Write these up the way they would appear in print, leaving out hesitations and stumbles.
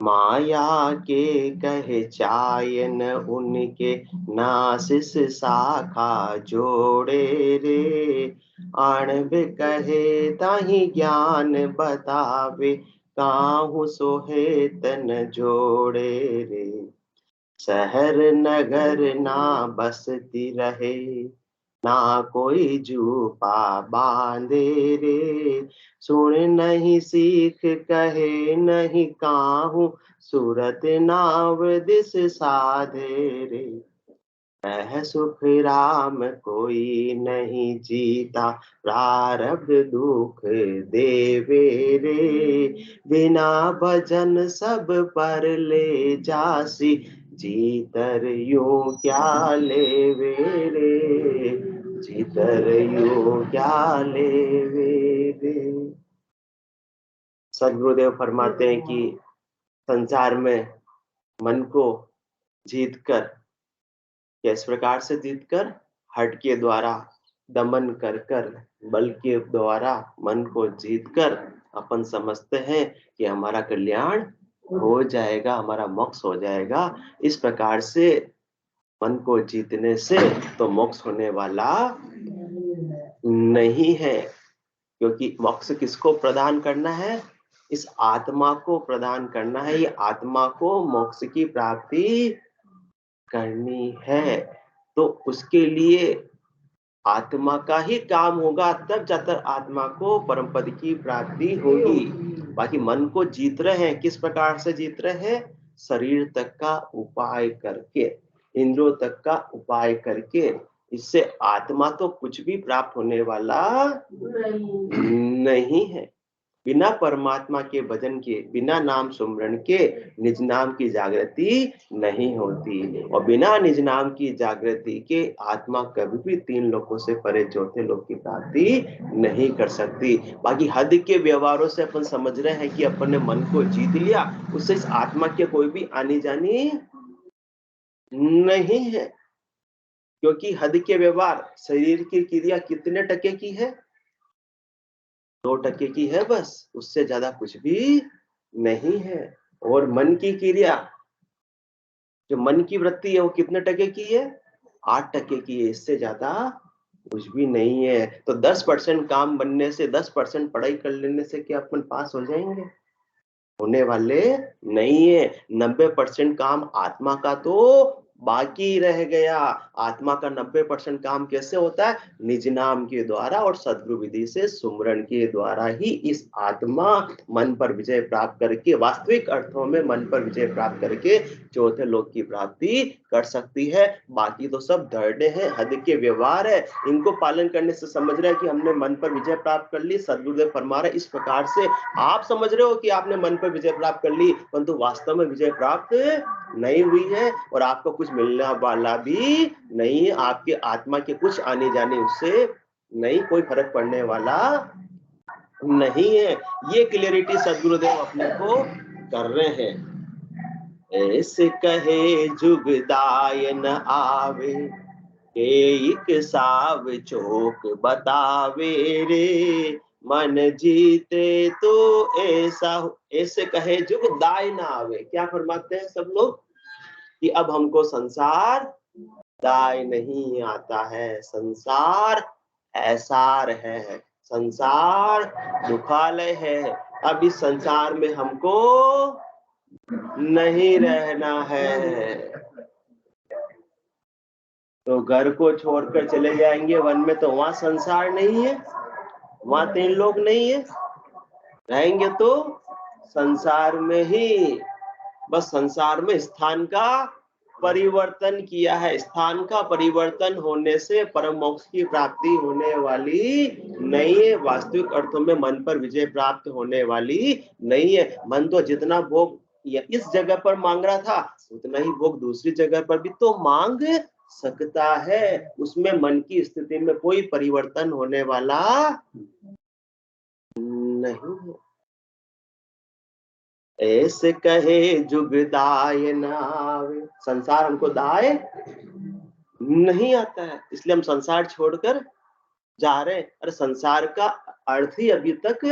माया के कहे चायन उनके नासिस शाखा जोड़े रे। आणव कहे ताहि ज्ञान बतावे, काहू सोहे तन जोड़े रे। शहर नगर ना बसती रहे, ना कोई जूपा बांधे रे। सुन नहीं सीख कहे नहीं काहू, सूरत नाव दिस साधे रे। कह सुख राम कोई नहीं जीता, प्रारब्ध दुख देवे रे। बिना भजन सब पर ले जासी, जीतर यूं क्या लेवे रे। जीतर यूं क्या लेवे रे। सदगुरुदेव फरमाते हैं कि संसार में मन को जीत कर, किस प्रकार से जीत कर, हट के द्वारा दमन कर कर, बल के द्वारा मन को जीत कर अपन समझते हैं कि हमारा कल्याण हो जाएगा, हमारा मोक्ष हो जाएगा। इस प्रकार से मन को जीतने से तो मोक्ष होने वाला नहीं है, क्योंकि मोक्ष किसको प्रदान करना है? इस आत्मा को प्रदान करना है। ये आत्मा को मोक्ष की प्राप्ति करनी है, तो उसके लिए आत्मा का ही काम होगा, तब जाकर आत्मा को परम पद की प्राप्ति होगी। बाकी मन को जीत रहे हैं, किस प्रकार से जीत रहे हैं? शरीर तक का उपाय करके, इंद्रियों तक का उपाय करके। इससे आत्मा तो कुछ भी प्राप्त होने वाला नहीं है। बिना परमात्मा के भजन के, बिना नाम सुमरण के निज नाम की जागृति नहीं होती, और बिना निज नाम की जागृति के आत्मा कभी भी तीन लोकों से परे चौथे लोक की प्राप्ति नहीं कर सकती। बाकी हद के व्यवहारों से अपन समझ रहे हैं कि अपन ने मन को जीत लिया, उससे इस आत्मा के कोई भी आनी जानी नहीं है। क्योंकि हद के व्यवहार, शरीर की क्रिया कितने टके की है? 2% की है बस, उससे ज्यादा कुछ भी नहीं है। और मन की क्रिया, जो मन की वृत्ति है, वो कितने टके की है? 8% की है, इससे ज्यादा कुछ भी नहीं है। तो 10% काम बनने से, 10% पढ़ाई कर लेने से क्या अपन पास हो जाएंगे? होने वाले नहीं है। 90% काम आत्मा का तो बाकी रह गया। आत्मा का 90% काम कैसे होता है? निज नाम के द्वारा और सद्गुरु विधि से सुमरण के द्वारा ही इस आत्मा मन पर विजय प्राप्त करके, वास्तविक अर्थों में मन पर विजय प्राप्त करके चौथे लोक की प्राप्ति कर सकती है। बाकी तो सब दर्डे हैं, हद के व्यवहार है। इनको पालन करने से समझ रहे हैं कि हमने मन पर विजय प्राप्त कर ली। सद्गुरुदेव फरमा रहे इस प्रकार से आप समझ रहे हो कि आपने मन पर विजय प्राप्त कर ली, परंतु वास्तव में विजय प्राप्त नहीं हुई है, और आपको कुछ मिलने वाला भी नहीं है। आपके आत्मा के कुछ आने जाने उससे नहीं कोई फर्क पड़ने वाला नहीं है। ये क्लियरिटी सदगुरुदेव अपने को कर रहे हैं। ऐसे कहे जुगदाय न आवे, एक साव चौक बतावे रे। मन जीते तो ऐसा, ऐसे कहे जुग दाय ना आवे। क्या फरमाते हैं सब लोग कि अब हमको संसार दाय नहीं आता है, संसार ऐसार है, संसार दुखालय है। अब इस संसार में हमको नहीं रहना है। तो घर को छोड़कर चले जाएंगे वन में, तो वहां संसार नहीं है, वहां तीन लोग नहीं है। रहेंगे तो संसार में ही, बस संसार में स्थान का परिवर्तन किया है। स्थान का परिवर्तन होने से परम मोक्ष की प्राप्ति होने वाली नहीं है। वास्तविक अर्थों में मन पर विजय प्राप्त होने वाली नहीं है। मन तो जितना भोग इस जगह पर मांग रहा था, उतना ही भोग दूसरी जगह पर भी तो मांग सकता है। उसमें मन की स्थिति में कोई परिवर्तन होने वाला नहीं है। ऐसे कहे जुग दाय न आवे, संसार हमको दाय नहीं आता है, इसलिए हम संसार छोड़कर जा रहे हैं। अरे संसार का अर्थ ही अभी तक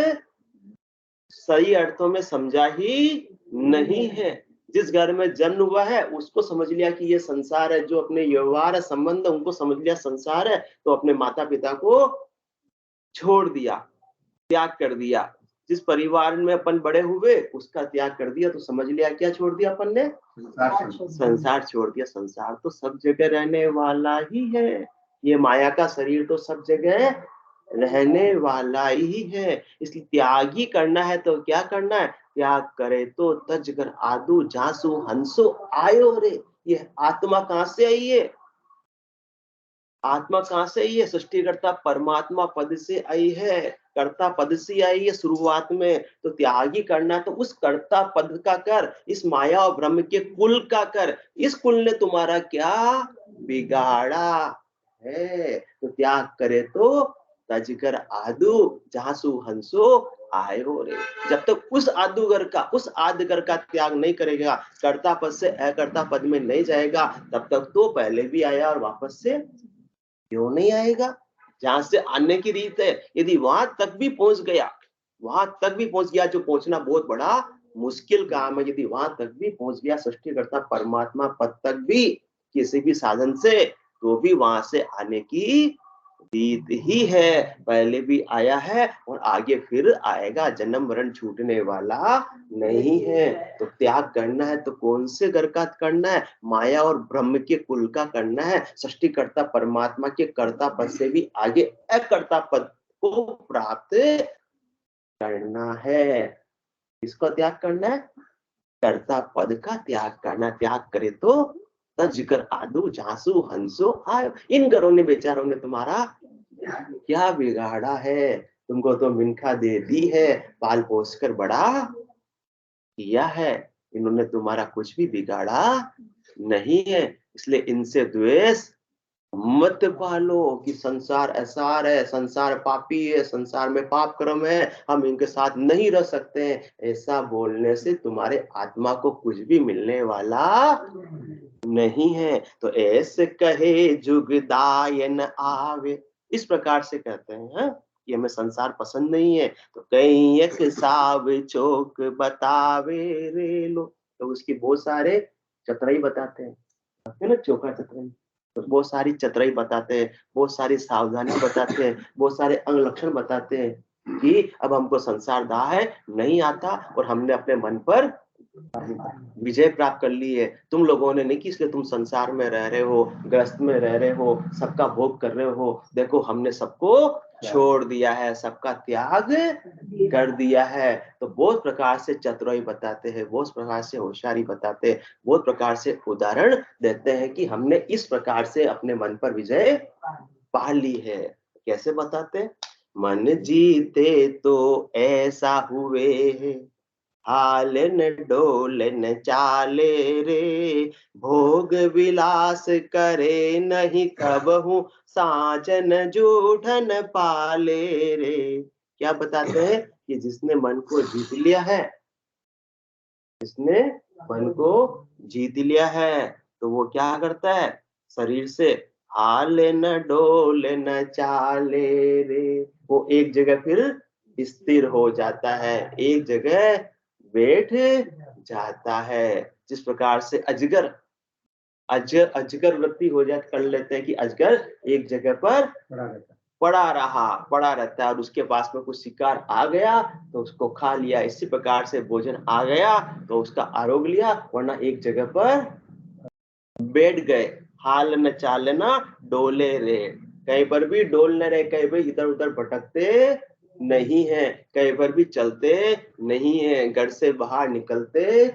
सही अर्थों में समझा ही नहीं है। जिस घर में जन्म हुआ है उसको समझ लिया कि ये संसार है, जो अपने व्यवहार संबंध उनको समझ लिया संसार है, तो अपने माता पिता को छोड़ दिया, त्याग कर दिया। जिस परिवार में अपन बड़े हुए उसका त्याग कर दिया, तो समझ लिया क्या छोड़ दिया अपन ने? संसार छोड़ दिया। संसार तो सब जगह रहने वाला ही है, ये माया का शरीर तो सब जगह रहने वाला ही है। इसलिए त्याग ही करना है तो क्या करना है? त्याग करे तो तज कर आदू जासु हंसो आयो रे। ये आत्मा कहां से आई है? आत्मा कहां से आई है? सृष्टिकर्ता परमात्मा पद से आई है, कर्ता पद से आई है शुरुआत में। तो त्याग ही करना, तो उस कर्ता पद का कर, इस माया और ब्रह्म के कुल का कर। इस कुल ने तुम्हारा क्या बिगाड़ा है? तो त्याग करे तो तजकर आदु जासु हंसो आयो रे। जब तक उस आदुगर का, उस आदगर का त्याग नहीं करेगा, कर्ता पद से अकर्ता पद में नहीं जाएगा, तब तक तो पहले भी आया और वापस से क्यों नहीं आएगा? जहां से आने की रीत है, यदि वहां तक भी पहुंच गया, वहां तक भी पहुंच गया, जो पहुंचना बहुत बड़ा मुश्किल काम है, यदि वहां तक भी पहुंच गया सृष्टिकर्ता परमात्मा पद तक भी किसी भी साधन से, तो भी वहां से आने की रीत ही है। पहले भी आया है और आगे फिर आएगा, जन्म मरण छूटने वाला नहीं है। तो त्याग करना है तो कौन से घर का करना है? माया और ब्रह्म के कुल का करना है। सृष्टिकर्ता परमात्मा के कर्ता पद से भी आगे अकर्ता पद को प्राप्त करना है। इसको त्याग करना है, कर्ता पद का त्याग करना। त्याग करे तो तजकर आदू जासू हंसो आयो। इन घरों ने, बेचारों ने तुम्हारा क्या बिगाड़ा है? तुमको तो मिनखा दे दी है, पाल पोस कर बड़ा किया है, इन्होंने तुम्हारा कुछ भी बिगाड़ा नहीं है। इसलिए इनसे द्वेष मत पालो कि संसार असार है, संसार पापी है, संसार में पाप कर्म है, हम इनके साथ नहीं रह सकते हैं। ऐसा बोलने से तुम्हारे आत्मा को कुछ भी मिलने वाला नहीं है। तो ऐसे कहे जुगदायन आवे, इस प्रकार से कहते हैं हाँ? कि हमें संसार पसंद नहीं है, तो कहीं एक साव चौक बतावे रे लो। तो उसकी बहुत सारे चतुराई बताते हैं, है ना, चौका चतुराई। तो बहुत सारी चतुराई बताते हैं, बहुत सारी सावधानी बताते हैं, बहुत सारे अंग लक्षण बताते हैं कि अब हमको संसार दाह है, नहीं आता, और हमने अपने मन पर विजय प्राप्त कर ली है। तुम लोगों ने नहीं की, इसलिए तुम संसार में रह रहे हो, ग्रस्त में रह रहे हो, सबका भोग कर रहे हो। देखो हमने सबको छोड़ दिया है, सबका त्याग कर दिया है। तो बहुत प्रकार से चतुराई बताते हैं, बहुत प्रकार से होशियारी बताते हैं, बहुत प्रकार से उदाहरण देते हैं कि हमने इस प्रकार से अपने मन पर विजय पा ली है। कैसे बताते? मन जीते तो ऐसा हुए है, हाल न डोल न चाले रे, भोग विलास करे नहीं कबहू, साजन जूठन पाले रे। क्या बताते हैं कि जिसने मन को जीत लिया है, जिसने मन को जीत लिया है, तो वो क्या करता है? शरीर से हाल न डोल न चाले रे, वो एक जगह फिर स्थिर हो जाता है, एक जगह बैठ जाता है। जिस प्रकार से अजगर अजगर वृत्ति हो जाए, कर लेते हैं कि अजगर एक जगह पर पड़ा रहता है, और उसके पास में कुछ शिकार आ गया तो उसको खा लिया। इसी प्रकार से भोजन आ गया तो उसका आरोग लिया, वरना एक जगह पर बैठ गए। हाल न चालना डोले रे, कहीं पर भी डोल न रहे, कहीं पर इधर उधर भटकते नहीं है, कहीं पर भी चलते नहीं है, घर से बाहर निकलते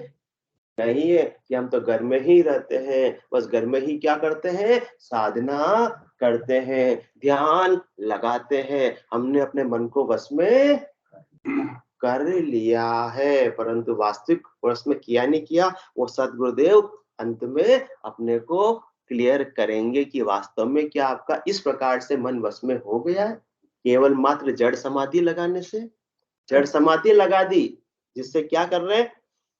नहीं है कि हम तो घर में ही रहते हैं, बस घर में ही क्या करते हैं? साधना करते हैं, ध्यान लगाते हैं। हमने अपने मन को वश में कर लिया है, परंतु वास्तविक वश में किया नहीं किया, वो सदगुरुदेव अंत में अपने को क्लियर करेंगे कि वास्तव में क्या आपका इस प्रकार से मन वश में हो गया है। केवल मात्र जड़ समाधि लगाने से, जड़ समाधि लगा दी, जिससे क्या कर रहे हैं?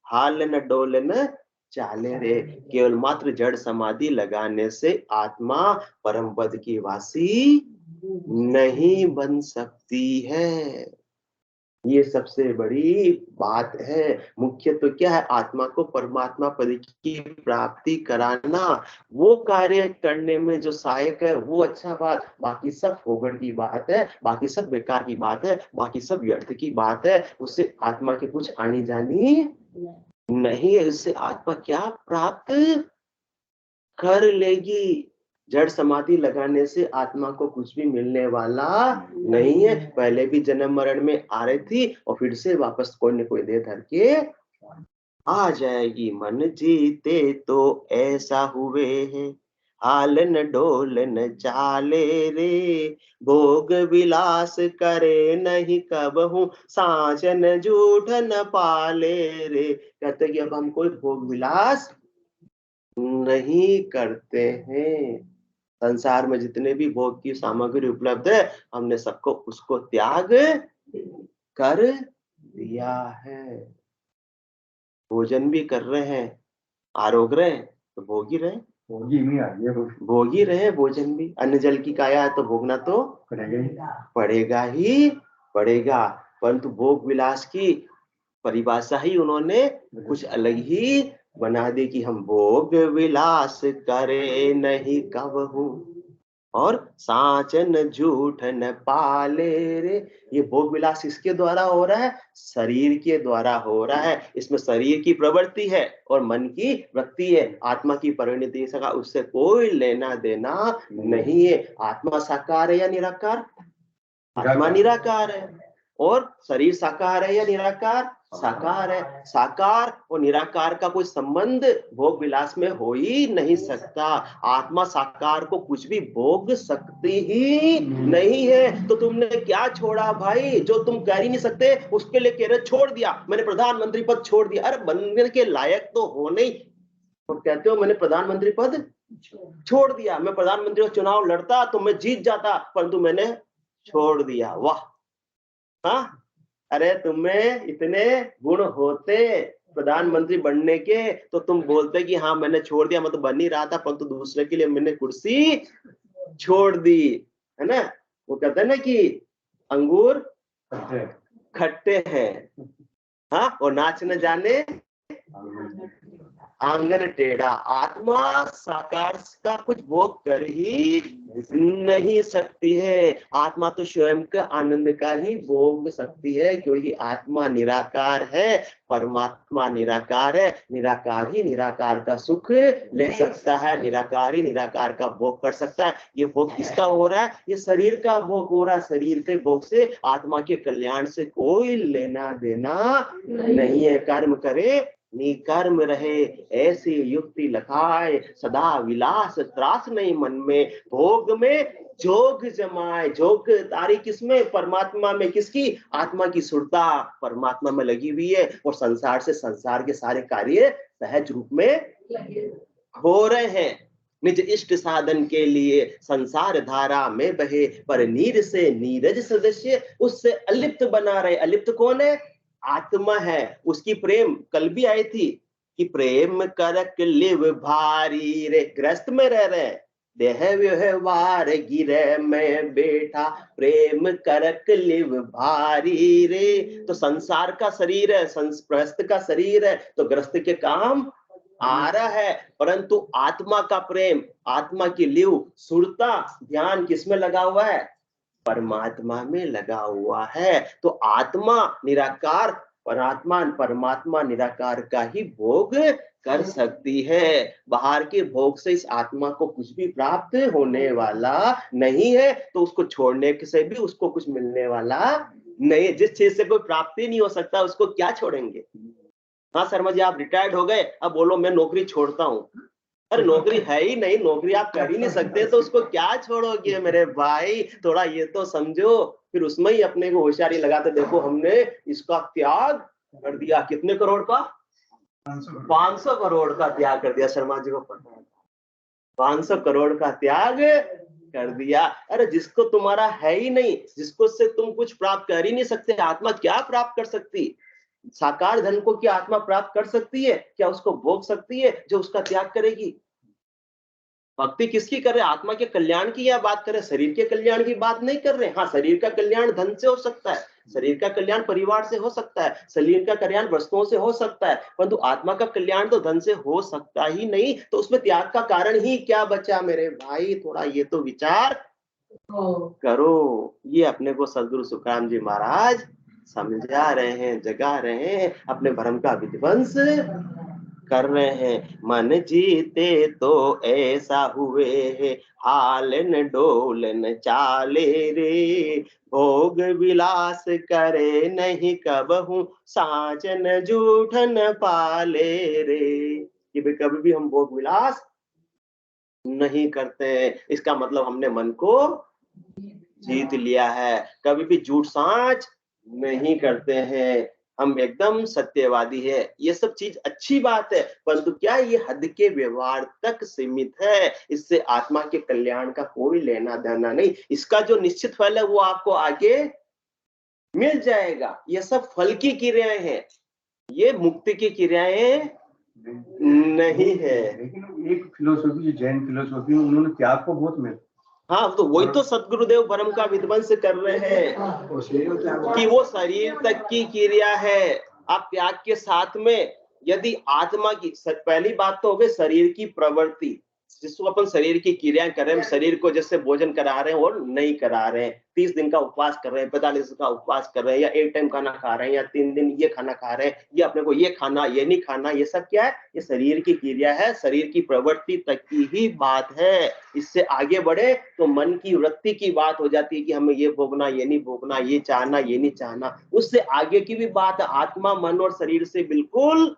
हाल न डोल न चाले रे। केवल मात्र जड़ समाधि लगाने से आत्मा परम पद की वासी नहीं बन सकती है। ये सबसे बड़ी बात है। मुख्य तो क्या है, आत्मा को परमात्मा पद की प्राप्ति कराना, वो कार्य करने में जो सहायक है वो अच्छा बात, बाकी सब फोगड़ की बात है, बाकी सब बेकार की बात है, बाकी सब व्यर्थ की बात है। उससे आत्मा की कुछ आनी जानी नहीं है। इससे आत्मा क्या प्राप्त कर लेगी? जड़ समाधि लगाने से आत्मा को कुछ भी मिलने वाला नहीं है। पहले भी जन्म मरण में आ रही थी और फिर से वापस कोई न कोई देह धर के आ जाएगी। मन जीते तो ऐसा हुए है, हाल न डोल न चाले रे, भोग विलास करे नहीं कबहू, साजन झूठ न पाले रे। कहते कि अब हम कोई भोग विलास नहीं करते हैं। संसार में जितने भी भोग की सामग्री उपलब्ध है, हमने सबको उसको त्याग कर दिया है। भोजन भी कर रहे हैं, आरोग रहे हैं तो भोग ही रहे, भोग ही रहे। भोजन भी अन्न जल की काया है तो भोगना तो पड़ेगा ही पड़ेगा। परंतु भोग विलास की परिभाषा ही उन्होंने कुछ अलग ही बना दी कि हम भोग विलास करे नहीं कबहू, और साचन झूठ न पाले रे। ये भोग विलास किसके द्वारा हो रहा है? शरीर के द्वारा हो रहा है। इसमें शरीर की प्रवृत्ति है और मन की वृत्ति है। आत्मा की परिणति का उससे कोई लेना देना नहीं है। आत्मा साकार है या निराकार? आत्मा निराकार है। और शरीर साकार है या निराकार? साकार है। साकार और निराकार का कोई संबंध भोग विलास में हो ही नहीं सकता। आत्मा साकार को कुछ भी भोग सकती ही नहीं है। तो तुमने क्या छोड़ा भाई? जो तुम कर ही नहीं सकते उसके लिए कह रहे छोड़ दिया, मैंने प्रधानमंत्री पद छोड़ दिया। अरे बनने के लायक तो हो नहीं, और कहते हो मैंने प्रधानमंत्री पद छोड़ दिया। मैं प्रधानमंत्री का चुनाव लड़ता तो मैं जीत जाता, परंतु मैंने छोड़ दिया। वाह! हाँ, अरे तुम्हें इतने गुण होते प्रधानमंत्री बनने के तो तुम बोलते कि हाँ मैंने छोड़ दिया, मैं तो बन ही रहा था परंतु दूसरे के लिए मैंने कुर्सी छोड़ दी, है ना? वो कहते हैं ना कि अंगूर खट्टे हैं, हाँ, और नाच न जाने आंगन टेढ़ा। आत्मा साकार का कुछ भोग कर ही नहीं सकती है। आत्मा तो स्वयं का आनंद का ही भोग सकती है, क्योंकि आत्मा निराकार है, परमात्मा निराकार है। निराकार ही निराकार का सुख ले सकता है, निराकार ही निराकार का भोग कर सकता है। ये भोग किसका हो रहा है? ये शरीर का भोग हो रहा है। शरीर के भोग से आत्मा के कल्याण से कोई लेना देना नहीं है। कर्म करे निकर्म रहे, ऐसी युक्ति लखाए, सदा विलास त्रास नहीं मन में, भोग में जोग जमाए। जोग तारी किसमें? परमात्मा में। किसकी? आत्मा की सुरता परमात्मा में लगी हुई है, और संसार से संसार के सारे कार्य सहज रूप में हो रहे हैं। निज इष्ट साधन के लिए संसार धारा में बहे, पर नीर से नीरज सदस्य उससे अलिप्त बना रहे। अलिप्त कौन है? आत्मा है। उसकी प्रेम कल भी आई थी कि प्रेम करक लिव भारी रे। ग्रस्त में रह रहे, देह व्यवहार गिरे में बैठा, प्रेम करक लिव भारी रे। तो संसार का शरीर है, ग्रस्त का शरीर है, तो ग्रस्त के काम आ रहा है, परंतु आत्मा का प्रेम, आत्मा की लिव सुरता ध्यान किसमें लगा हुआ है? परमात्मा में लगा हुआ है। तो आत्मा निराकार, परमात्मा निराकार का ही भोग कर सकती है। बाहर के भोग से इस आत्मा को कुछ भी प्राप्त होने वाला नहीं है, तो उसको छोड़ने से भी उसको कुछ मिलने वाला नहीं। जिस चीज से कोई प्राप्ति नहीं हो सकता उसको क्या छोड़ेंगे? हाँ शर्मा जी, आप रिटायर्ड हो गए, अब बोलो मैं नौकरी छोड़ता हूँ। अरे नौकरी है ही नहीं, नौकरी आप कर ही नहीं सकते, तो उसको क्या छोड़ोगे मेरे भाई? थोड़ा ये तो समझो। फिर उसमें ही अपने को होशियारी लगाते, देखो हमने इसका त्याग कर दिया। कितने करोड़ का? 500 करोड़ का त्याग कर दिया। शर्मा जी को पता है, 500 करोड़ का त्याग कर दिया। अरे जिसको तुम्हारा है ही नहीं, जिसको से तुम कुछ प्राप्त कर ही नहीं सकते, आत्मा क्या प्राप्त कर सकती? साकार धन को क्या आत्मा प्राप्त कर सकती है? क्या उसको भोग सकती है जो उसका त्याग करेगी? भक्ति किसकी कर रहे? आत्मा के कल्याण की या बात कर रहे? शरीर के कल्याण की बात नहीं कर रहे। हाँ, शरीर का कल्याण धन से हो सकता है, शरीर का कल्याण परिवार से हो सकता है, शरीर का कल्याण वस्तुओं से हो सकता है, परंतु आत्मा का कल्याण तो धन से हो सकता ही नहीं। तो उसमें त्याग का कारण ही क्या बचा मेरे भाई? थोड़ा ये तो विचार करो। ये अपने को सदगुरु सुखराम जी महाराज समझा रहे हैं, जगा रहे हैं, अपने भ्रम का विध्वंस कर रहे हैं। मन जीते तो ऐसा हुए है, हालन डोलन चाले रे, भोग विलास करे नहीं कबहू, साजन जूठन पाले रे। कि भाई कभी भी हम भोग विलास नहीं करते हैं, इसका मतलब हमने मन को जीत लिया है। कभी भी झूठ साच नहीं करते हैं, हम एकदम सत्यवादी है। ये सब चीज अच्छी बात है, परंतु क्या ये हद के व्यवहार तक सीमित है? इससे आत्मा के कल्याण का कोई लेना देना नहीं। इसका जो निश्चित फल है वो आपको आगे मिल जाएगा। ये सब फल की क्रियाएं हैं, ये मुक्ति की क्रियाएं नहीं है। लेकिन एक फिलोसफी, जैन फिलोसफी, उन्होंने त्याग को बहुत में, हाँ, तो वही तो सतगुरुदेव भ्रम का विध्वंस कर रहे हैं कि वो शरीर तक की क्रिया है। आप त्याग के साथ में यदि आत्मा की, पहली बात तो हो गई शरीर की प्रवृत्ति, जिसको अपन शरीर की क्रियाएं कर रहे हैं, शरीर को जैसे भोजन करा रहे हैं और नहीं करा रहे हैं, 30 दिन का उपवास कर रहे हैं, 45 दिन का उपवास कर रहे हैं, या एक टाइम खाना खा रहे हैं, या 3 दिन ये खाना खा रहे हैं, या अपने को ये खाना ये नहीं खाना, ये सब क्या है? ये शरीर की क्रिया है, शरीर की प्रवृत्ति तक की ही बात है। इससे आगे बढ़े तो मन की वृत्ति की बात हो जाती है कि हमें ये भोगना, ये नहीं भोगना, ये चाहना, ये नहीं चाहना। उससे आगे की भी बात, आत्मा मन और शरीर से बिल्कुल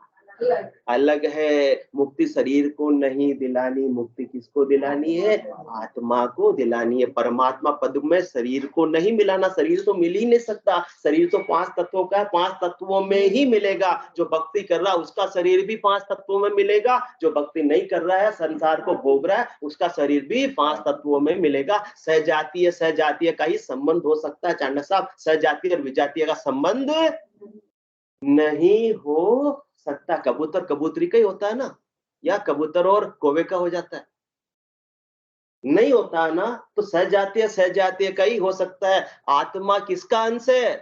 अलग है। मुक्ति शरीर को नहीं दिलानी, मुक्ति किसको दिलानी है? आत्मा को दिलानी है। परमात्मा पद में शरीर को नहीं मिलाना, शरीर तो मिल ही नहीं सकता। शरीर तो 5 तत्वों का है, 5 तत्वों में ही मिलेगा। जो भक्ति कर रहा है उसका शरीर भी 5 तत्वों में मिलेगा, जो भक्ति नहीं कर रहा है, संसार को भोग रहा है, उसका शरीर भी 5 तत्वों में मिलेगा। सहजातीय का ही संबंध हो सकता है चाणक्य साहब, सहजातीय और विजातीय का संबंध नहीं हो सकता। कबूतर कबूतरी का ही होता है ना, या कबूतर और कौवे का हो जाता है? नहीं होता है ना। तो सहजातीय का ही हो सकता है। आत्मा किसका अंश है?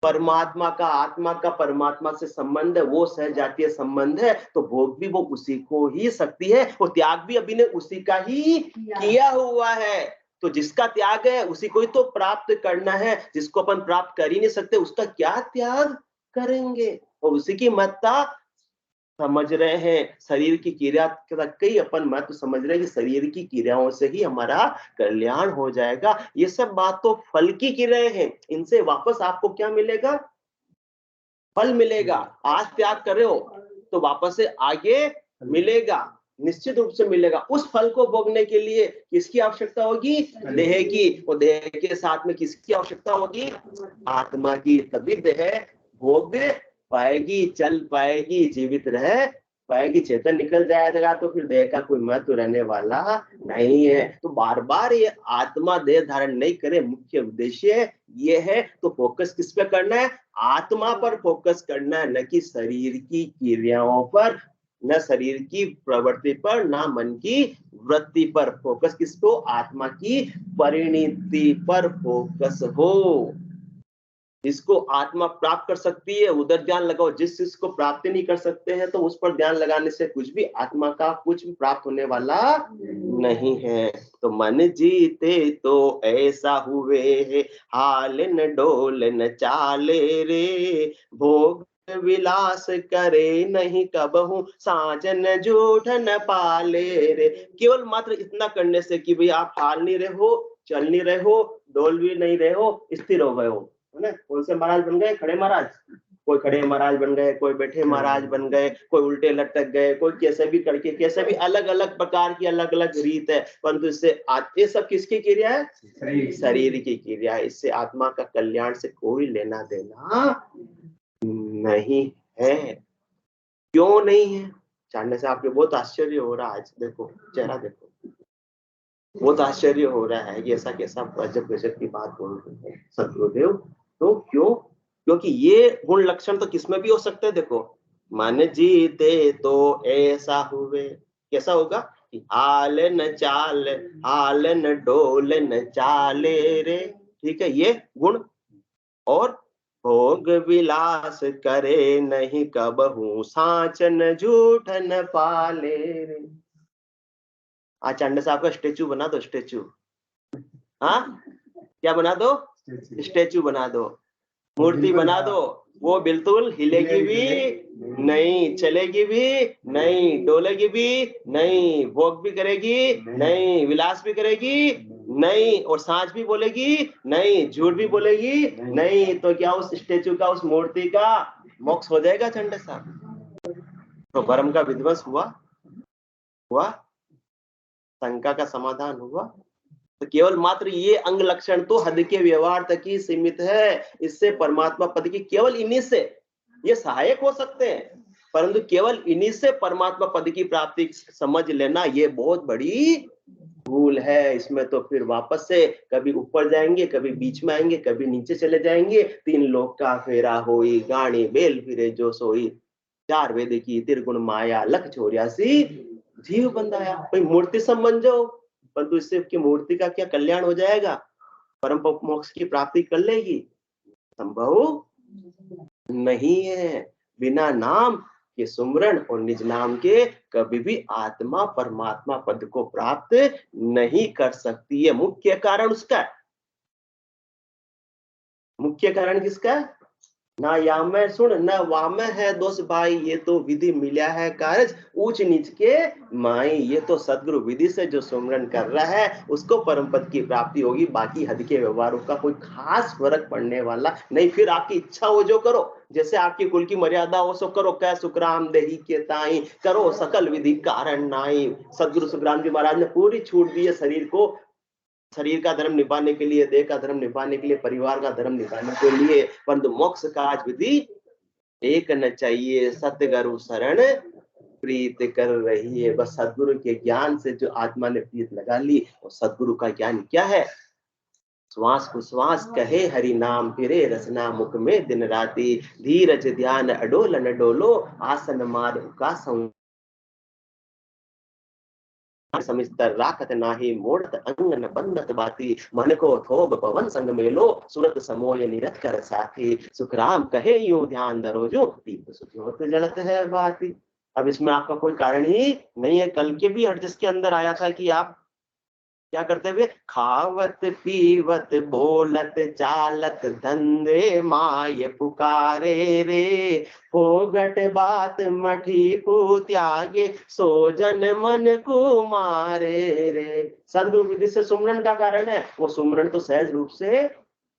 परमात्मा का। आत्मा का परमात्मा से संबंध है, वो सहजातीय संबंध है, तो भोग भी वो उसी को ही सकती है, और त्याग भी अभी ने उसी का ही किया हुआ है। तो जिसका त्याग है उसी को ही तो प्राप्त करना है। जिसको अपन प्राप्त कर ही नहीं सकते उसका क्या त्याग करेंगे? और उसी की महत्ता समझ रहे हैं। शरीर की क्रिया तक ही अपन महत्व समझ रहे हैं कि शरीर की क्रियाओं से ही हमारा कल्याण हो जाएगा। ये सब बात तो फल की क्रियाएं हैं, इनसे वापस आपको क्या मिलेगा? फल मिलेगा। आज त्याग कर रहे हो तो वापस से आगे मिलेगा, निश्चित रूप से मिलेगा। उस फल को भोगने के लिए किसकी आवश्यकता होगी? देह की। और देह के साथ में किसकी आवश्यकता होगी? आत्मा की। तभी देह भोग पाएगी, चल पाएगी, जीवित रह पाएगी। चेतन निकल जाएगा तो फिर देह का कोई महत्व रहने वाला नहीं है। तो बार बार ये आत्मा देह धारण नहीं करे, मुख्य उद्देश्य ये है। तो फोकस किस पे करना है? आत्मा पर फोकस करना है, न कि शरीर की क्रियाओं पर, न शरीर की प्रवृत्ति पर, ना मन की वृत्ति पर। फोकस किसको? आत्मा की परिणति पर फोकस हो। जिसको आत्मा प्राप्त कर सकती है उधर ध्यान लगाओ। जिस चीज को प्राप्त नहीं कर सकते हैं तो उस पर ध्यान लगाने से कुछ भी आत्मा का कुछ भी प्राप्त होने वाला नहीं है। तो मन जीते तो ऐसा हुए है, हालन डोलन चाले रे, भोग विलास करे नहीं कबहू, साजन जूठन पाले रे। केवल मात्र इतना करने से कि भाई आप हाल नहीं रहे हो, चल नहीं रहे हो, डोल भी नहीं रहे हो, स्थिर हो गए हो, है ना? कौन से महाराज बन गए? खड़े महाराज। कोई खड़े महाराज बन गए, कोई बैठे महाराज बन गए, कोई उल्टे लटक गए, कोई कैसे भी करके, कैसे भी अलग अलग प्रकार की अलग अलग रीत है। परंतु इससे ये सब किसकी क्रिया है? शरीर की क्रिया है। इससे आत्मा का कल्याण से कोई लेना देना नहीं है। क्यों नहीं है? जानने से आपको बहुत आश्चर्य हो रहा है। आज देखो चेहरा देखो, बहुत आश्चर्य हो रहा है कि ऐसा कैसा गजब गजब की बात बोल रहे हैं सदगुरुदेव। तो क्यों? क्योंकि ये गुण लक्षण तो किसमें भी हो सकते हैं। देखो, मन जीते तो ऐसा हुए, कैसा होगा? कि हाल न चाल, हाल न डोल न चाले रे। ठीक है, ये गुण और भोग विलास करे नहीं कबहू साचन झूठ न पाले रे। आज चांडा साहब का स्टेचू बना दो, स्टेचू। हाँ, क्या बना दो? स्टेचू बना दो, मूर्ति बना दो। वो बिल्कुल हिलेगी भी नहीं, चलेगी भी नहीं, डोलेगी भी नहीं, भोग भी करेगी नहीं, विलास भी करेगी नहीं, और सांच भी बोलेगी नहीं, झूठ भी बोलेगी नहीं। तो क्या उस स्टेचू का, उस मूर्ति का मोक्ष हो जाएगा चंडा साहब? तो भ्रम का विध्वंस हुआ, शंका का समाधान हुआ। तो केवल मात्र ये अंग लक्षण तो हद के व्यवहार तक ही सीमित है। इससे परमात्मा पद की केवल इन्हीं से ये सहायक हो सकते हैं, परंतु केवल इन्हीं से परमात्मा पद की प्राप्ति समझ लेना ये बहुत बड़ी भूल है। इसमें तो फिर वापस से कभी ऊपर जाएंगे, कभी बीच में आएंगे, कभी नीचे चले जाएंगे। 3 लोक का फेरा होई, गाड़ी बेल फिरे जो सोई, 4 वेद की त्रिगुण माया, लख 84 जीव बंधाया। भाई मूर्ति सब बन जाओ, परंतु इससे की मूर्ति का क्या कल्याण हो जाएगा? परम मोक्ष की प्राप्ति कर लेगी? संभव नहीं है। बिना नाम के सुमरण और निज नाम के कभी भी आत्मा परमात्मा पद को प्राप्त नहीं कर सकती है। मुख्य कारण उसका, मुख्य कारण किसका? ना यामे सुन न वामे है दोष भाई, ये तो विधि मिला है कारज ऊंच नीच के माई। ये तो सदगुरु विधि से जो सुमरन कर रहा है उसको परम पद की प्राप्ति होगी। बाकी हद के व्यवहारों का कोई खास फर्क पड़ने वाला नहीं। फिर आपकी इच्छा हो जो करो, जैसे आपकी कुल की मर्यादा हो सो करो। कै सुखराम देही के ताई करो सकल विधि कारण नाई। सदगुरु सुखराम जी महाराज ने पूरी छूट दी है शरीर को, शरीर का धर्म निभाने के लिए, देह का धर्म निभाने के लिए, परिवार का धर्म निभाने के लिए, परंतु मोक्ष का आज विधि एक न चाहिए। सतगुरु शरण प्रीत कर रही है। बस सदगुरु के ज्ञान से जो आत्मा ने प्रीत लगा ली, और सदगुरु का ज्ञान क्या है? श्वास को श्वास कहे हरि नाम, फिरे रसना मुख में दिन राति, धीरज ध्यान अडोल न डोलो, आसन मार का समिस्तर राखत नाही, मोड़त अंग न बंदत बाती, मन को थोब पवन संग मेलो, सुरत समोय निरत कर साथी, सुखराम कहे यूं ध्यान धरो जो, दीप सुजोत जलत है बाती। अब इसमें आपका कोई कारण ही नहीं है। कल के भी अर्ज के अंदर आया था कि आप क्या करते हुए? खावत पीवत बोलत चालत धंधे माय पुकारे रे, फोगट बात मठी को त्यागे, सोजन मन को मारे रे। सदगुरु विधि से सुमरन का कारण है। वो सुमरन तो सहज रूप से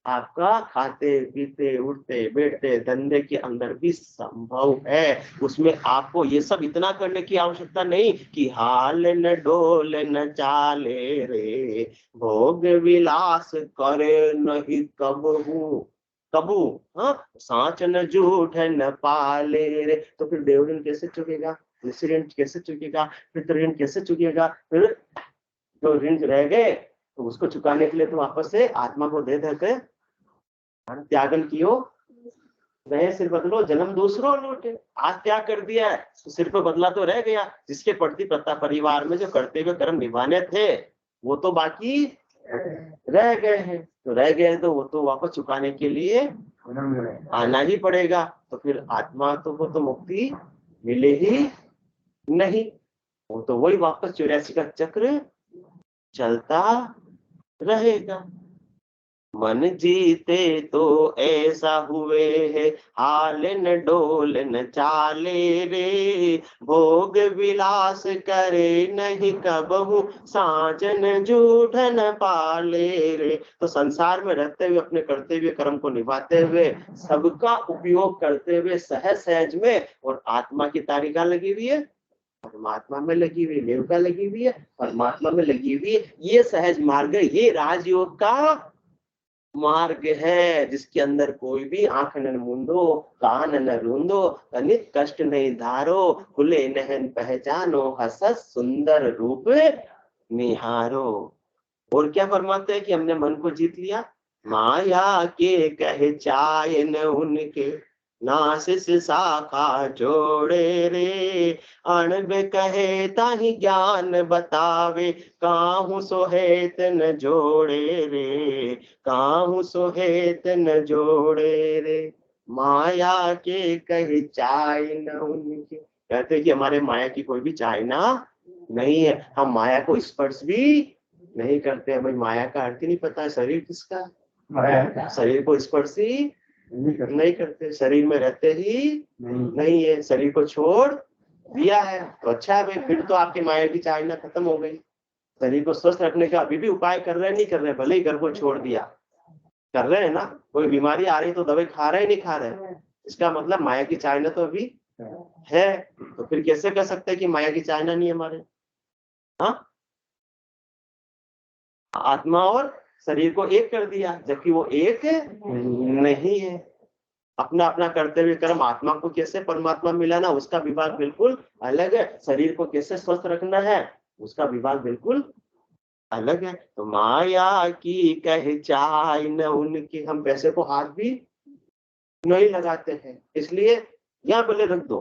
आपका खाते पीते उठते बैठते धंधे के अंदर भी संभव है। उसमें आपको ये सब इतना करने की आवश्यकता नहीं कि हाल न डोल न चाले रे, भोग विलास करे नहीं कबहू कबू, हाँ साँच न झूठ न पाले रे। तो फिर देव ऋण कैसे चुकेगा? ऋण कैसे चुकेगा? फिर ऋण कैसे चुकेगा? फिर जो ऋण रह गए तो उसको चुकाने के लिए तो वापस से आत्मा को दे देते त्यागन कियो वह सिर बदलो जन्म दूसरों लौटे। आज त्याग कर दिया है तो सिर पर बदला तो रह गया। जिसके प्रति परिवार में जो करते हुए कर्म निभाने थे वो तो बाकी रह गए हैं। तो रह गए तो वो तो वापस चुकाने के लिए आना ही पड़ेगा। तो फिर आत्मा तो वो तो मुक्ति मिले ही नहीं। वो तो वही वापस 84 का चक्र चलता रहेगा। मन जीते तो ऐसा हुए है, हाल न डोल न चाले रे, भोग विलास करे नहीं कबहू, साजन झूठ न पाले रे। तो संसार में रहते हुए अपने करते हुए कर्म को निभाते हुए सबका उपयोग करते हुए सहज सहज में, और आत्मा की तारिका लगी हुई है, परमात्मा में लगी हुई, देवता लगी हुई है, परमात्मा में लगी हुई है। ये सहज मार्ग, ये राजयोग का मार्ग है जिसके अंदर कोई भी आंख न मूंदो, कान न रूंदो, अनित कष्ट नहीं धारो, खुले नहन पहचानो, हसस सुंदर रूप निहारो। और क्या फरमाते हैं कि हमने मन को जीत लिया, माया के कहे चाय न उनके, नासिस शाखा जोड़े रे, अणब कहे ताहि ज्ञान बतावे, काहू सोहेत न जोड़े रे, काहू सोहेत न जोड़े रे। माया के कहे चाय न उनके, कहते कि हमारे माया की कोई भी चाय ना नहीं है। हम माया को स्पर्श भी नहीं करते हैं। भाई माया का अर्थ ही नहीं पता है, शरीर किसका, शरीर को स्पर्श ही नहीं करते, शरीर में रहते ही नहीं है, शरीर को छोड़ दिया है। तो अच्छा है भाई, फिर तो आपकी माया की चालना खत्म हो गई। शरीर को स्वस्थ रखने का अभी भी उपाय कर रहे हैं, नहीं कर रहे, भले ही घर को छोड़ दिया, कर रहे हैं ना। कोई बीमारी आ रही तो दवाई खा रहे हैं, नहीं खा रहे, इसका मतलब माया की चालना तो अभी है। तो फिर कैसे कर सकते हैं कि माया की चालना नहीं है हमारे। हाँ, आत्मा और शरीर को एक कर दिया, जबकि वो एक नहीं है। अपना अपना करते हुए कर्म, आत्मा को कैसे परमात्मा मिलाना उसका विभाग बिल्कुल अलग है, शरीर को कैसे स्वस्थ रखना है उसका विभाग बिल्कुल अलग है। तो माया की कह चाय न उनकी, हम पैसे को हाथ भी नहीं लगाते हैं, इसलिए यहाँ पहले रख दो,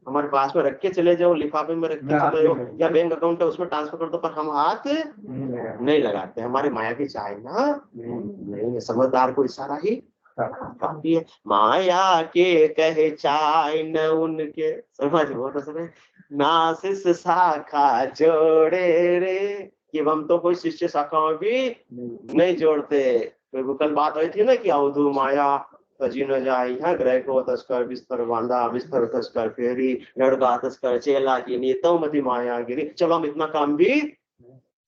हमारे पास में रख के चले जाओ, लिफाफे में रख के चले जाओ, या बैंक अकाउंट है उसमें ट्रांसफर कर दो, पर हम हाथ नहीं लगाते। हमारी माया की चाय ना नहीं है, समझदार को इशारा ही काफी है। माया के कहे चाय न उनके, समझ बहुत समझ, नासिस शाखा जोड़े रे, कि हम तो कोई शिष्य शाखाओं भी नहीं जोड़ते। तो कल बात हुई थी ना कि अवधु माया तजी न जाए, यहाँ ग्रह को तस्कर बिस्तर बांधा, बिस्तर तस्कर फेरी, लड़का तस्कर चेला की नीतों मती माया गिरी। चलो हम इतना काम भी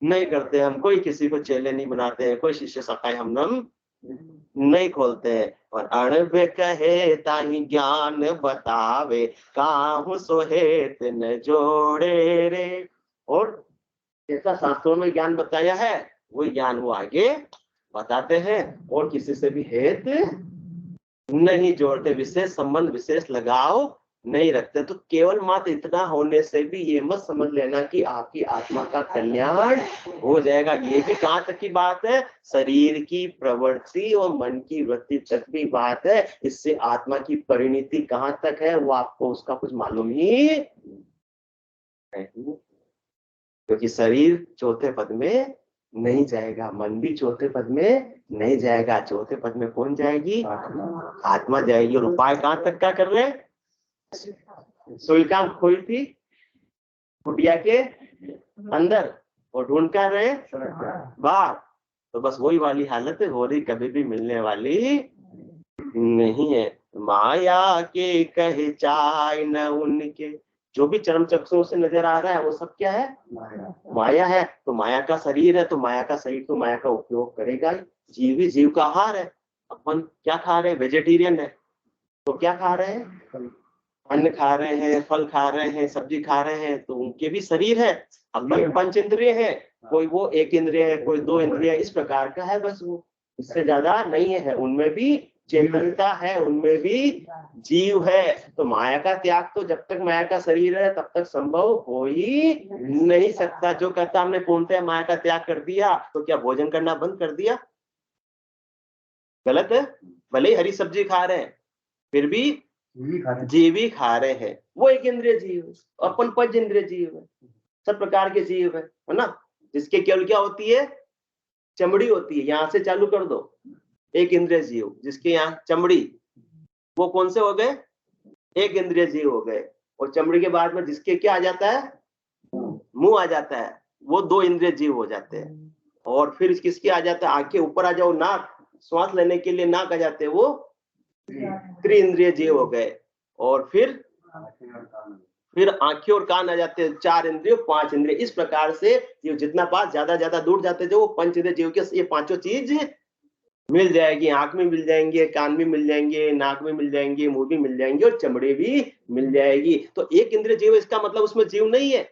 नहीं करते, हम कोई किसी को चेले नहीं बनाते हैं, कोई शिष्य शाखाएं हम नहीं खोलते हैं। और अणब कहे ताहि ज्ञान बतावे, काहू सोहेत न जोड़े रे। और जैसा शास्त्रों में ज्ञान बताया है वो ज्ञान वो आगे बताते हैं, और किसी से भी हेत नहीं जोड़ते, विशेष संबंध विशेष लगाव नहीं रखते। तो केवल मात्र इतना होने से भी ये मत समझ लेना कि आपकी आत्मा का कल्याण हो जाएगा। ये भी कहाँ तक की बात है, शरीर की प्रवृत्ति और मन की वृत्ति तक भी बात है। इससे आत्मा की परिणति कहाँ तक है वो आपको उसका कुछ मालूम ही नहीं, क्योंकि शरीर चौथे पद में नहीं जाएगा, मन भी चौथे पद में नहीं जाएगा। चौथे पद में कौन जाएगी, आत्मा जाएगी। और उपाय कहाँ तक का कर रहे हैं, सुई का खोई थी कुटिया के अंदर और ढूंढ कर रहे बाहर, तो बस वही वाली हालत हो रही, कभी भी मिलने वाली नहीं है। माया के कहे चाय न उनके, जो भी चरम चक्षुओं से नजर आ रहा है वो सब क्या है, माया है। तो माया का शरीर है, तो माया का शरीर तो माया का उपयोग करेगा। जीव ही जीव का आहार है। अपन क्या खा रहे हैं, वेजिटेरियन है तो क्या खा रहे हैं, अन्न खा रहे हैं, फल खा रहे हैं, सब्जी खा रहे हैं, तो उनके भी शरीर है। अपन पंच इंद्रिय है, कोई वो एक इंद्रिय है, कोई दो इंद्रिय, इस प्रकार का है बस, वो इससे ज्यादा नहीं है। उनमें भी चेतनता है, उनमें भी जीव है। तो माया का त्याग तो जब तक माया का शरीर है तब तक संभव हो ही नहीं सकता। जो कहता हमने पूर्णतः माया का त्याग कर दिया, तो क्या भोजन करना बंद कर दिया, गलत है। भले ही हरी सब्जी खा रहे हैं फिर भी जीव ही खा रहे हैं, वो एक इंद्रिय जीव है, अपन पंच इंद्रिय जीव है, सब प्रकार के जीव है ना। जिसके केवल क्या होती है, चमड़ी होती है, यहाँ से चालू कर दो, एक इंद्रिय जीव। जिसके यहाँ चमड़ी, वो कौन से हो गए, एक इंद्रिय जीव हो गए। और चमड़ी के बाद में जिसके क्या आ जाता है, मुंह आ जाता है, वो दो इंद्रिय जीव हो जाते हैं। और फिर किसके आ जाता है, आंखें ऊपर आ जाओ, नाक, श्वास लेने के लिए नाक आ जाते हैं, वो त्रिइंद्रिय जीव हो गए। और फिर आंखें और कान आ जाते हैं, चार इंद्रिय, पांच इंद्रिय। इस प्रकार से जीव जितना पास ज्यादा दूर जाते जो वो पंच इंद्रिय जीव के ये पांचों चीज मिल जाएगी। आंख में मिल जाएंगे, कान भी मिल जाएंगे, नाक में मिल जाएंगे, मुंह भी मिल जाएंगे और चमड़ी भी मिल जाएगी। तो एक इंद्रिय जीव, इसका मतलब उसमें जीव नहीं है,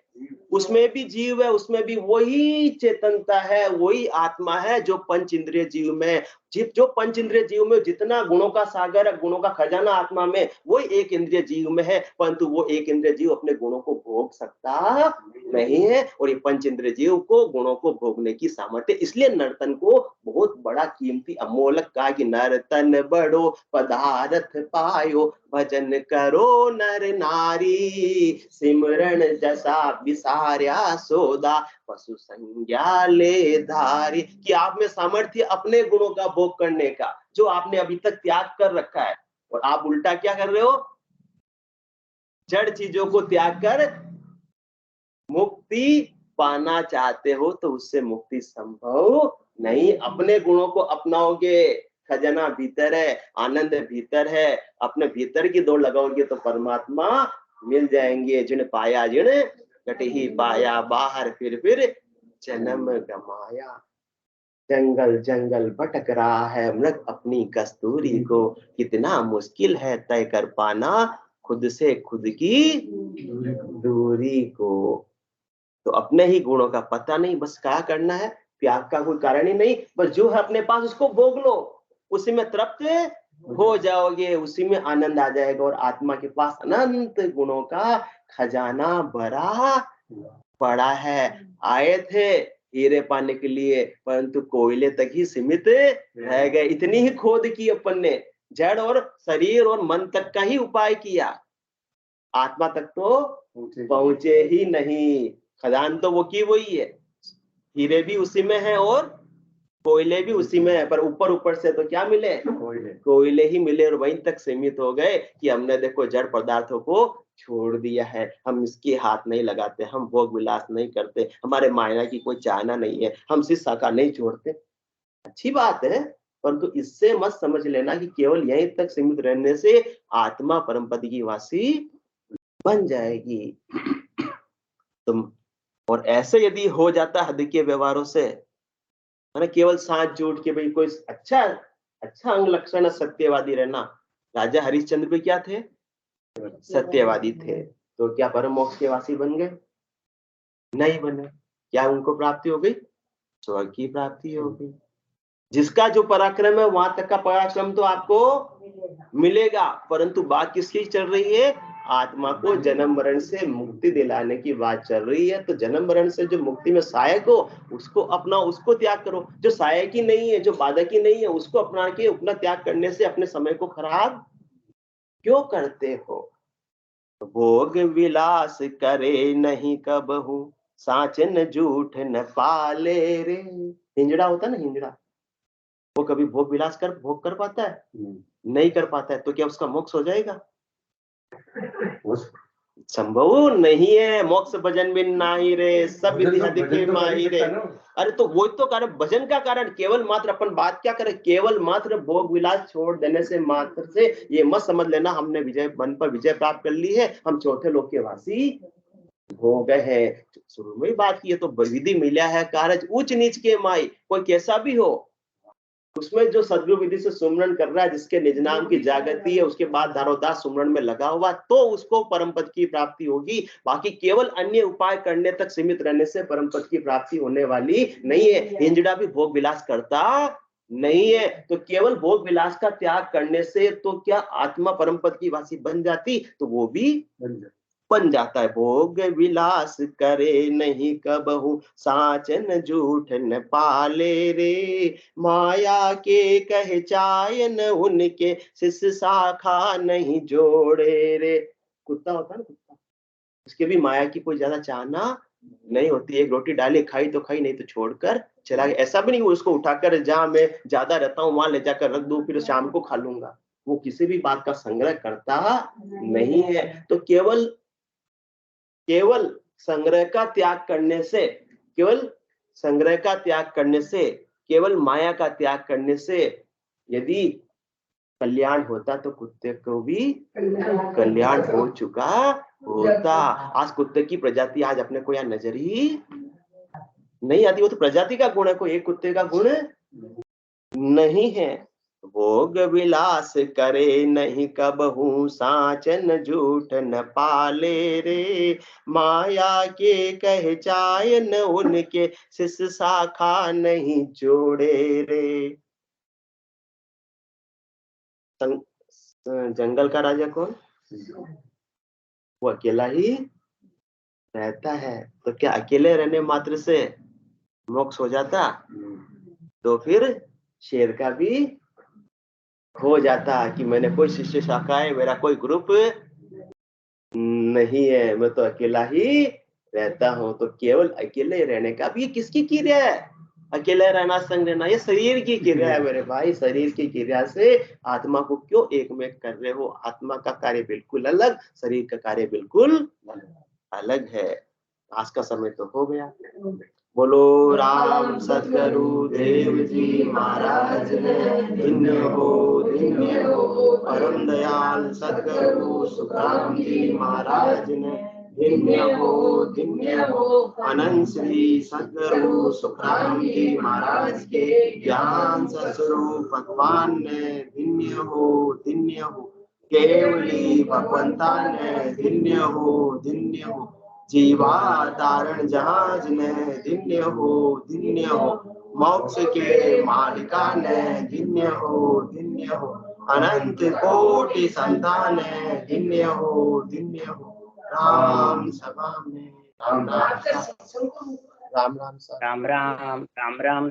उसमें भी जीव है, उसमें भी वही चेतनता है, वही आत्मा है जो पंच इंद्रिय जीव में जो पंच इंद्रिय जीव में जितना गुणों का सागर है, गुणों का खजाना आत्मा में, वो एक इंद्रिय जीव में है, परंतु वो एक इंद्रिय जीव अपने गुणों को भोग सकता नहीं है। और ये पंच इंद्रिय जीव को गुणों को भोगने की सामर्थ्य, इसलिए नर्तन को बहुत बड़ा कीमती अमोलक कहा कि नर्तन बड़ो पदार्थ पायो, भजन करो नर नारी, सिमरन जसा विसार्या सोदा, पशु संज्ञा ले धारी। कि आप में सामर्थ्य अपने गुणों का भोग करने का, जो आपने अभी तक त्याग कर रखा है, और आप उल्टा क्या कर रहे हो, जड़ चीजों को त्याग कर मुक्ति पाना चाहते हो, तो उससे मुक्ति संभव नहीं। अपने गुणों को अपनाओगे, खजाना भीतर है, आनंद भीतर है, अपने भीतर की दौड़ लगाओगे तो परमात्मा मिल जाएंगे। जिन पाया जिन घट ही पाया, बाहर फिर जन्म गमाया। जंगल जंगल भटक रहा है मृग अपनी कस्तूरी को, कितना मुश्किल है तय कर पाना खुद से खुद की दूरी को। तो अपने ही गुणों का पता नहीं, बस क्या करना है, त्याग का कोई कारण ही नहीं, बस जो है अपने पास उसको भोग लो, उसी में तृप्त हो जाओगे, उसी में आनंद आ जाएगा। और आत्मा के पास अनंत गुणों का खजाना भरा पड़ा है। आए थे हीरे पाने के लिए, परंतु कोयले तक ही सीमित रह गए। इतनी ही खोद की अपन ने, जड़ और शरीर और मन तक का ही उपाय किया, आत्मा तक तो पहुंचे ही नहीं। खदान तो वो की वही है, हीरे भी उसी में है और कोयले भी उसी में है, पर ऊपर ऊपर से तो क्या मिले, कोयले ही मिले, और वहीं तक सीमित हो गए कि हमने देखो जड़ पदार्थों को छोड़ दिया है, हम इसके हाथ नहीं लगाते, हम भोग विलास नहीं करते, हमारे माया की कोई चाहना नहीं है, हम शिक्षा का नहीं छोड़ते। अच्छी बात है, परंतु इससे मत समझ लेना कि केवल यहीं तक सीमित रहने से आत्मा परम पद की वासी बन जाएगी। तुम और ऐसे यदि हो जाता हद के व्यवहारों से, है ना, केवल साथ जोड़ के भाई कोई अच्छा अच्छा अंग लक्षण है सत्यवादी रहना। राजा हरिश्चंद्र भी क्या थे, सत्यवादी थे, तो क्या परम मोक्ष के वासी बन गए, नहीं बने। क्या उनको प्राप्ति हो गई, स्वर्ग की प्राप्ति हो गई। जिसका जो पराक्रम है वहां तक का पराक्रम तो आपको मिलेगा, परंतु बात किसकी चल रही है, आत्मा को जन्म मरण से मुक्ति दिलाने की बात चल रही है। तो जन्म मरण से जो मुक्ति में सहायक हो उसको अपना, उसको त्याग करो। जो सहायक ही नहीं है, जो बाधक ही नहीं है, उसको अपना के अपना त्याग करने से अपने समय को खराब क्यों करते हो। भोग विलास करे नहीं कबहू, साचन झूठ न पाले रे। हिंजड़ा होता है ना, हिंजड़ा, वो कभी भोग कर पाता है, नहीं कर पाता है, तो क्या उसका मोक्ष हो जाएगा, संभव नहीं है। मोक्ष भजन बिन नाही रे, सब विधि अधिके माही रे। अरे तो वो तो कारण, भजन का कारण केवल मात्र, अपन बात क्या करें, केवल मात्र भोग विलास छोड़ देने से मात्र से ये मत समझ लेना हमने विजय, मन पर विजय प्राप्त कर ली है, हम चौथे लोक के वासी हो गए हैं। शुरू में ही बात की है, तो विधि मिला है कारज ऊंच नीच के माई, कोई कैसा भी हो, उसमें जो सदगुरु विधि से सुमरन कर रहा है, जिसके निज नाम की जागृति है, उसके बाद दारोदास सुमरन में लगा हुआ, तो उसको परम पद की प्राप्ति होगी। बाकी केवल अन्य उपाय करने तक सीमित रहने से परम पद की प्राप्ति होने वाली नहीं है। हिंजड़ा भी भोग विलास करता नहीं है, तो केवल भोग विलास का त्याग करने से तो क्या आत्मा परम पद की वासी बन जाती, तो वो भी बन जाता है। भोग विलास करे नहीं कबहू, साचन झूठ न पाले रे, माया के कह चायन उनके, शिष्य शाखा नहीं जोड़े रे। कुत्ता होता है ना, कुत्ता, उसके भी माया की कोई ज्यादा चाहना नहीं होती। एक रोटी डाली, खाई तो खाई, नहीं तो छोड़कर चला गया। ऐसा भी नहीं उसको उठाकर जहां मैं ज्यादा रहता हूँ वहां ले जाकर रख दूं, फिर शाम को खा लूंगा। वो किसी भी बात का संग्रह करता नहीं है। तो केवल संग्रह का त्याग करने से, केवल संग्रह का त्याग करने से, केवल माया का त्याग करने से यदि कल्याण होता तो कुत्ते को भी कल्याण हो चुका होता। आज कुत्ते की प्रजाति आज अपने को यहाँ नजर ही नहीं आती। वो तो प्रजाति का गुण है, कोई एक कुत्ते का गुण नहीं है। भोग विलास करे नहीं कबहू, साचन झूठ न पाले रे, माया के कह चायन उनके, शिष्य शाखा नहीं जोड़े रे। जंगल का राजा कौन? वो अकेला ही रहता है। तो क्या अकेले रहने मात्र से मोक्ष हो जाता? तो फिर शेर का भी हो जाता कि मैंने कोई शिष्य शाखा है, मेरा कोई ग्रुप नहीं है, मैं तो अकेला ही रहता हूँ। तो केवल अकेले रहने का भी किसकी क्रिया है? अकेले रहना, संग रहना, ये शरीर की क्रिया है मेरे भाई। शरीर की क्रिया से आत्मा को क्यों एक में कर रहे हो? आत्मा का कार्य बिल्कुल अलग, शरीर का कार्य बिल्कुल अलग है। आज का समय तो हो गया। बोलो राम सतगुरु देव जी महाराज ने धन्य हो परम दयाल सतगुरु सुखराम जी महाराज ने धन्य हो अनंत श्री सतगुरु सुखराम जी महाराज के ज्ञान सस्वरूप भगवान ने धन्य हो केवली भगवंता ने धन्य हो जीवाधारण जहाज ने धन्य हो मोक्ष के मालिका ने धन्य हो अनंत कोटि संतान ने धन्य हो राम सभा में राम राम सा राम राम राम